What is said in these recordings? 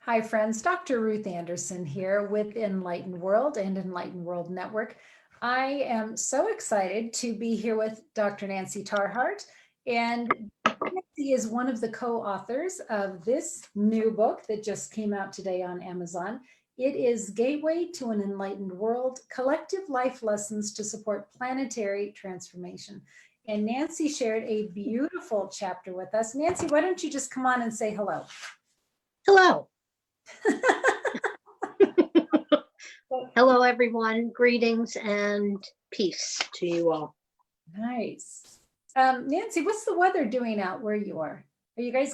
Hi, friends. Dr. Ruth Anderson here with Enlightened World and Enlightened World Network. I am so excited to be here with Dr. Nancy Tarr Hart. And Nancy is one of the co-authors of this new book that just came out today on Amazon. It is Gateway to an Enlightened World, Collective Life Lessons to Support Planetary Transformation. And Nancy shared a beautiful chapter with us. Nancy, why don't you just come on and say hello? Hello. Hello, everyone. Greetings and peace to you all. Nice. Nancy, what's the weather doing out where you are? Are you guys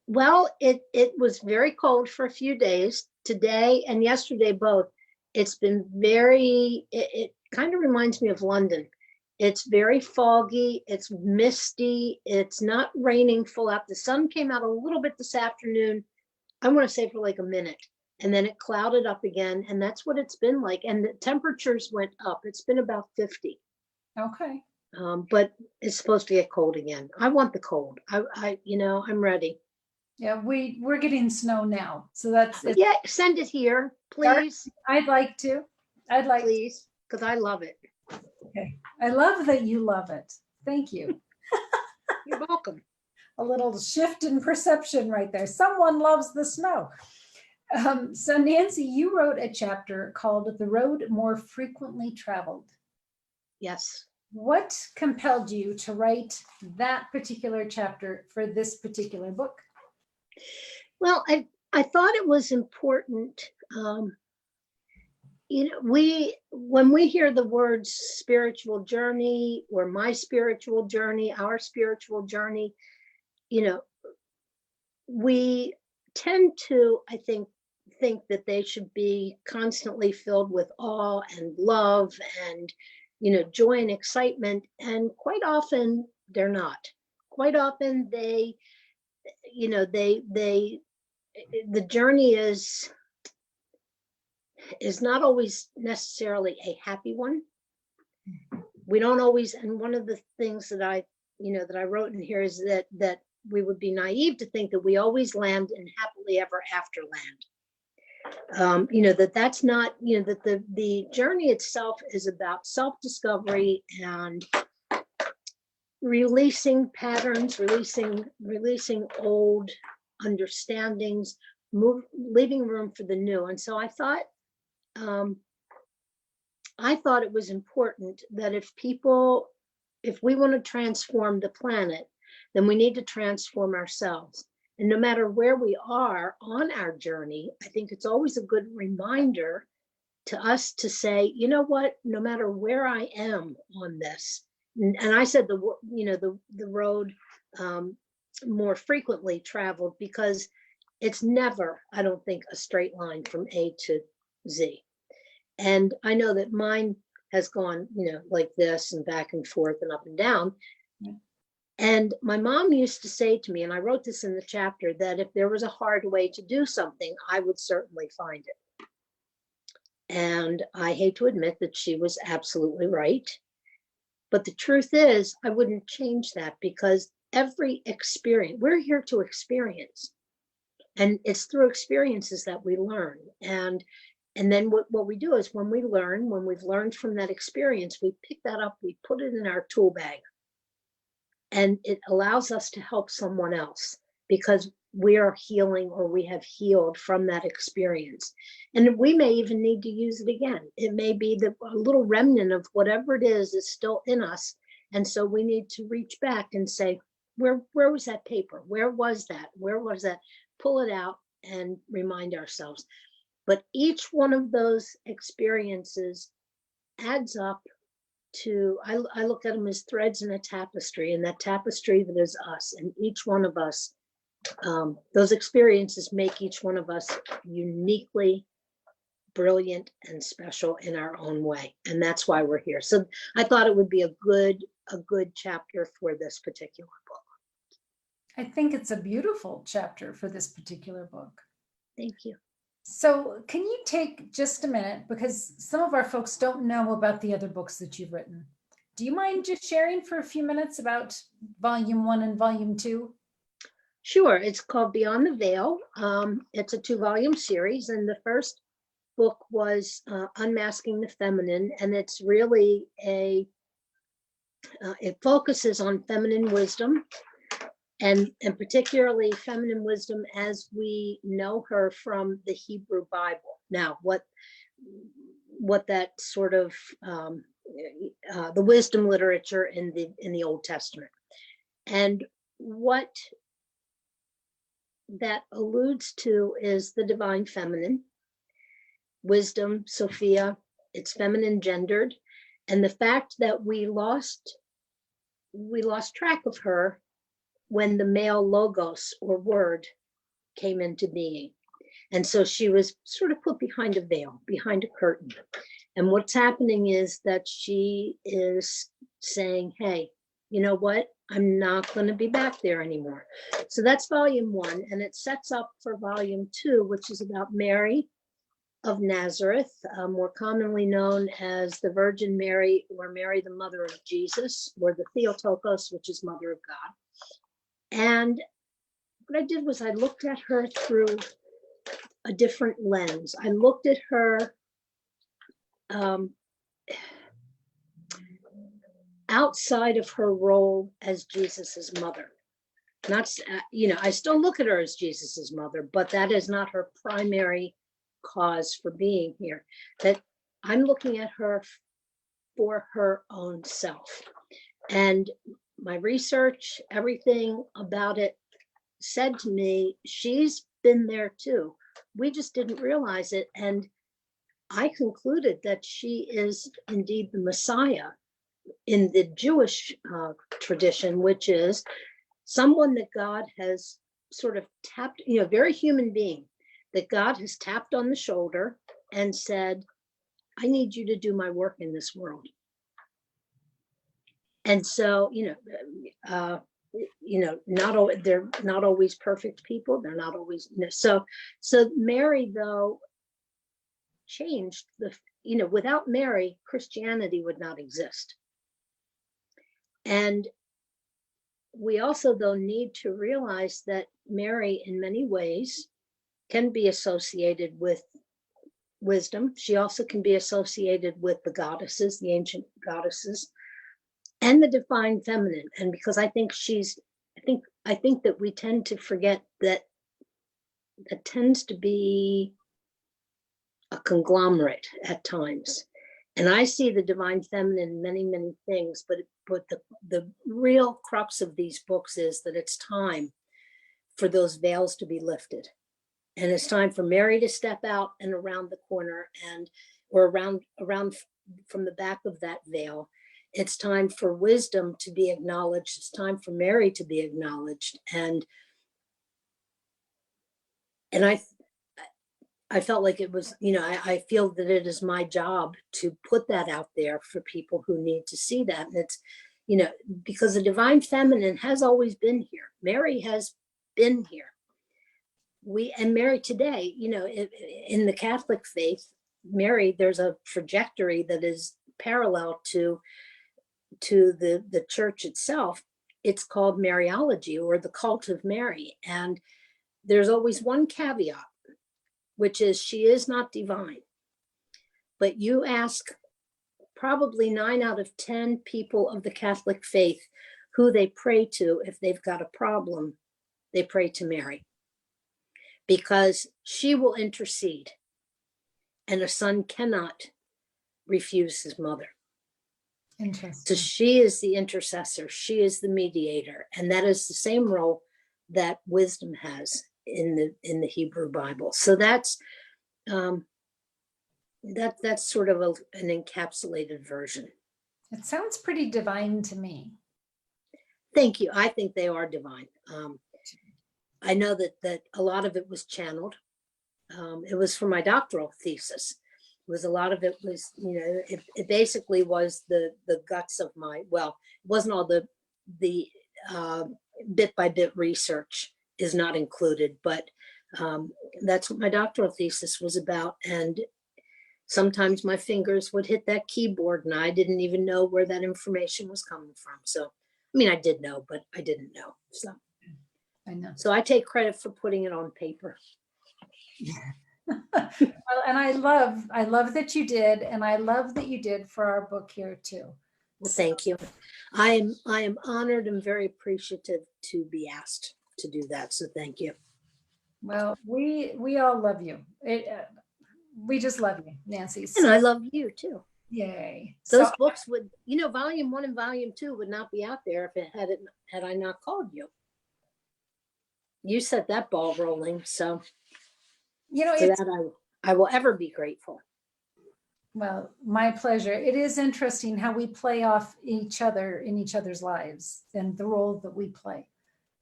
Well, it was very cold for a few days, today and yesterday both. It's been it kind of reminds me of London. It's very foggy, it's misty, it's not raining full out. The sun came out a little bit this afternoon, I want to say for like a minute, and then it clouded up again, and that's what it's been like. And the temperatures went up. It's been about 50. Okay. But it's supposed to get cold again. I want the cold. I'm ready. Yeah, we're getting snow now, so that's it. Yeah, send it here, please. I'd like to. Please, because I love it. Okay. I love that you love it. Thank you. You're welcome. A little shift in perception right there. Someone loves the snow. So Nancy, you wrote a chapter called The Road More Frequently Traveled. Yes. What compelled you to write that particular chapter for this particular book? Well, I thought it was important. When we hear the words spiritual journey or my spiritual journey, our spiritual journey, we tend to, I think that they should be constantly filled with awe and love and, joy and excitement. And quite often they're not. Quite often the journey is not always necessarily a happy one. We don't always, and one of the things that I wrote in here is that we would be naive to think that we always land in happily ever after land. That's not, that the journey itself is about self-discovery and releasing patterns, releasing old understandings, leaving room for the new. And so I thought it was important that if we want to transform the planet, then we need to transform ourselves. And no matter where we are on our journey, I think it's always a good reminder to us to say, you know what, no matter where I am on this, and I said the road more frequently traveled, because it's never, I don't think, a straight line from A to Z. And I know that mine has gone, like this and back and forth and up and down. Yeah. And my mom used to say to me, and I wrote this in the chapter, that if there was a hard way to do something, I would certainly find it. And I hate to admit that she was absolutely right. But the truth is, I wouldn't change that, because every experience, we're here to experience. And it's through experiences that we learn. And then what we do is when we've learned from that experience, we pick that up, we put it in our tool bag. And it allows us to help someone else, because we are healing, or we have healed from that experience. And we may even need to use it again. It may be that a little remnant of whatever it is still in us. And so we need to reach back and say, where was that paper? Where was that? Pull it out and remind ourselves. But each one of those experiences adds up to, I look at them as threads in a tapestry, and that tapestry that is us. And each one of us, those experiences make each one of us uniquely brilliant and special in our own way. And that's why we're here. So I thought it would be a good chapter for this particular book. I think it's a beautiful chapter for this particular book. Thank you. So can you take just a minute, because some of our folks don't know about the other books that you've written. Do you mind just sharing for a few minutes about volume 1 and volume 2? Sure. It's called Beyond the Veil. It's a 2-volume series, and the first book was Unmasking the Feminine, and it's really it focuses on feminine wisdom, and particularly feminine wisdom as we know her from the Hebrew Bible. Now, what that sort of the wisdom literature in the Old Testament, and what that alludes to is the divine feminine, wisdom, Sophia. It's feminine gendered, and the fact that we lost track of her when the male logos or word came into being. And so she was sort of put behind a veil, behind a curtain. And what's happening is that she is saying, hey, you know what? I'm not going to be back there anymore. So that's volume 1. And it sets up for volume 2, which is about Mary of Nazareth, more commonly known as the Virgin Mary, or Mary, the mother of Jesus, or the Theotokos, which is mother of God. And what I did was I looked at her through a different lens. I looked at her outside of her role as Jesus's mother. Not, I still look at her as Jesus's mother, but that is not her primary cause for being here. That I'm looking at her for her own self. And my research, everything about it said to me, she's been there too. We just didn't realize it. And I concluded that she is indeed the Messiah in the Jewish tradition, which is someone that God has sort of tapped, very human being, that God has tapped on the shoulder and said, I need you to do my work in this world. And so, they're not always perfect people. They're not always, so Mary, though, changed without Mary, Christianity would not exist. And we also, though, need to realize that Mary, in many ways, can be associated with wisdom. She also can be associated with the goddesses, the ancient goddesses, and the divine feminine. And because I think that we tend to forget that tends to be a conglomerate at times. And I see the divine feminine in many, many things, but the real crux of these books is that it's time for those veils to be lifted. And it's time for Mary to step out and around the corner or around from the back of that veil. It's time for wisdom to be acknowledged. It's time for Mary to be acknowledged. And I felt like it was, I feel that it is my job to put that out there for people who need to see that. And it's, because the divine feminine has always been here. Mary has been here. And Mary today, in the Catholic faith, Mary, there's a trajectory that is parallel to the church itself. It's called Mariology, or the cult of Mary. And there's always one caveat, which is she is not divine. But you ask probably 9 out of 10 people of the Catholic faith who they pray to if they've got a problem, they pray to Mary, because she will intercede, and a son cannot refuse his mother. Interesting. So she is the intercessor, she is the mediator, and that is the same role that wisdom has in the Hebrew Bible. So that's sort of an encapsulated version. It sounds pretty divine to me. Thank you. I think they are divine. I know that a lot of it was channeled. It was for my doctoral thesis. A lot of it was, it basically was the guts of it wasn't all the bit by bit research is not included, but that's what my doctoral thesis was about. And sometimes my fingers would hit that keyboard and I didn't even know where that information was coming from. So, I did know, but I didn't know. So I know. So I take credit for putting it on paper. Well, and I love that you did, and I love that you did for our book here too. Well, thank you. I am honored and very appreciative to be asked to do that. So thank you. Well, we all love you. We just love you, Nancy. And So I love you too. yay. Those So books would, you know, volume 1 and volume 2 would not be out there if had I not called you. You set that ball rolling. So you know, for it's that, I will ever be grateful. well, my pleasure. It is interesting how we play off each other in each other's lives and the role that we play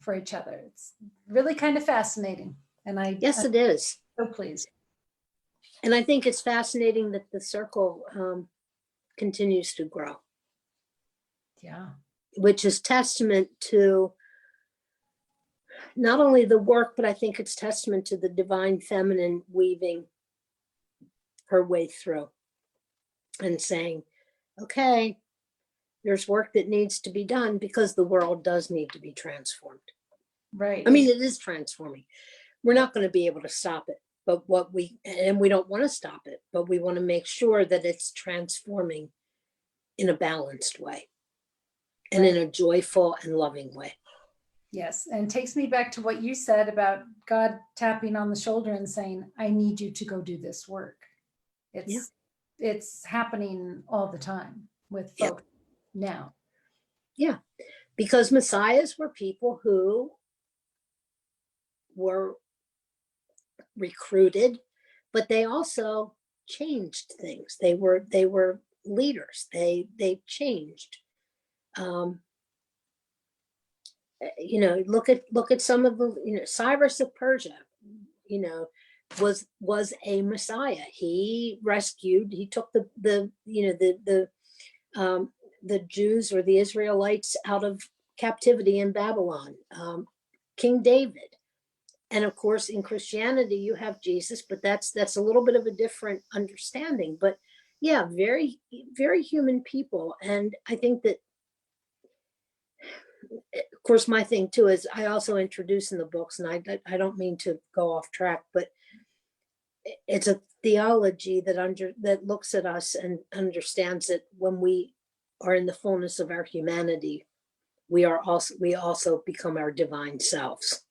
for each other. It's really kind of fascinating. And Yes, I'm it is. so pleased. And I think it's fascinating that the circle continues to grow, Yeah. which is testament to not only the work, but I think it's testament to the divine feminine weaving her way through and saying, okay, there's work that needs to be done because the world does need to be transformed. Right. I mean, it is transforming. We're not going to be able to stop it, but we don't want to stop it, but we want to make sure that it's transforming in a balanced way and in a joyful and loving way. Yes. And takes me back to what you said about God tapping on the shoulder and saying, I need you to go do this work. It's happening all the time with folks now. Yeah. Because messiahs were people who were recruited, but they also changed things. They were leaders. They changed. You know, look at some of the, you know, Cyrus of Persia, you know, was a messiah. He took the you know the Jews or the Israelites out of captivity in Babylon. King David. And of course, in Christianity, you have Jesus, but that's a little bit of a different understanding. But yeah, very, very human people. And I think that, of course, my thing too is I also introduce in the books, and I don't mean to go off track, but it's a theology that looks at us and understands that when we are in the fullness of our humanity, we also become our divine selves.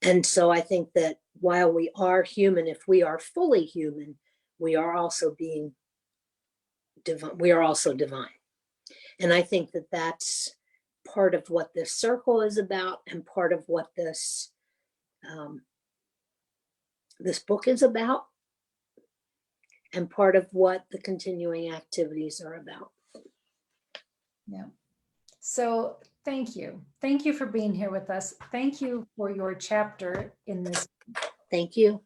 And so I think that while we are human, if we are fully human, we are also being divine. We are also divine. And I think that that's part of what this circle is about, and part of what this book is about, and part of what the continuing activities are about. Yeah. So thank you. Thank you for being here with us. Thank you for your chapter in this. Thank you.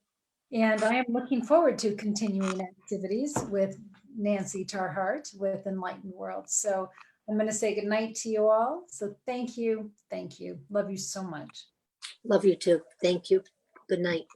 And I am looking forward to continuing activities with Nancy Tarr Hart with Enlightened World. So I'm going to say good night to you all. So thank you. Thank you. Love you so much. Love you too. Thank you. Good night.